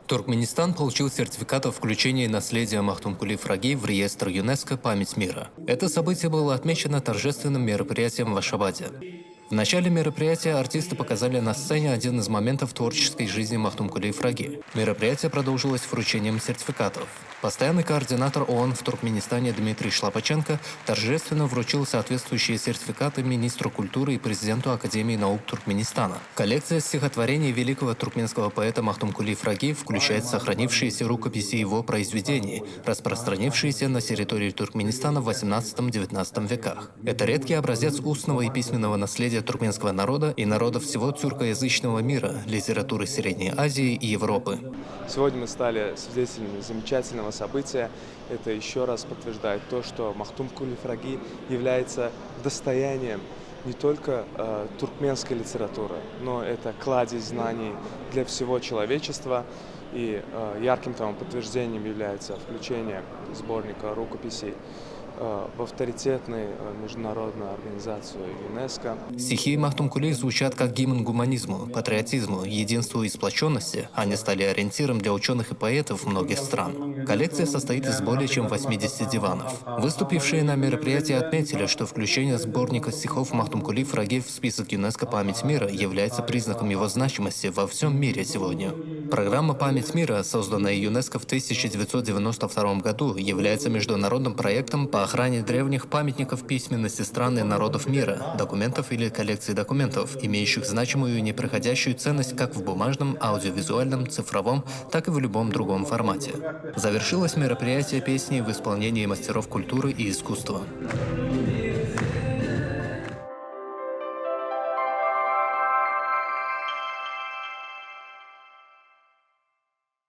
Туркменистан получил сертификат о включении наследия Махтумкули Фраги в реестр ЮНЕСКО «Память мира». Это событие было отмечено торжественным мероприятием в Ашхабаде. В начале мероприятия артисты показали на сцене один из моментов творческой жизни Махтумкули Фраги. Мероприятие продолжилось вручением сертификатов. Постоянный координатор ООН в Туркменистане Дмитрий Шлапаченко торжественно вручил соответствующие сертификаты министру культуры и президенту Академии наук Туркменистана. Коллекция стихотворений великого туркменского поэта Махтумкули Фраги включает сохранившиеся рукописи его произведений, распространившиеся на территории Туркменистана в XVIII-XIX веках. Это редкий образец устного и письменного наследия туркменского народа и народов всего тюркоязычного мира, литературы Средней Азии и Европы. Сегодня мы стали свидетелями замечательного события. Это еще раз подтверждает то, что Махтумкули Фраги является достоянием не только туркменской литературы, но это кладезь знаний для всего человечества. И ярким тому подтверждением является включение сборника рукописей в авторитетную международную организацию ЮНЕСКО. Стихи Махтумкули звучат как гимн гуманизму, патриотизму, единству и сплоченности. Они стали ориентиром для ученых и поэтов многих стран. Коллекция состоит из более чем 80 диванов. Выступившие на мероприятии отметили, что включение сборника стихов Махтумкули Фраги в список ЮНЕСКО «Память мира» является признаком его значимости во всем мире сегодня. Программа «Память мира», созданная ЮНЕСКО в 1992 году, является международным проектом по охране древних памятников письменности стран и народов мира, документов или коллекций документов, имеющих значимую и непроходящую ценность как в бумажном, аудиовизуальном, цифровом, так и в любом другом формате. Завершилось мероприятие песней в исполнении мастеров культуры и искусства.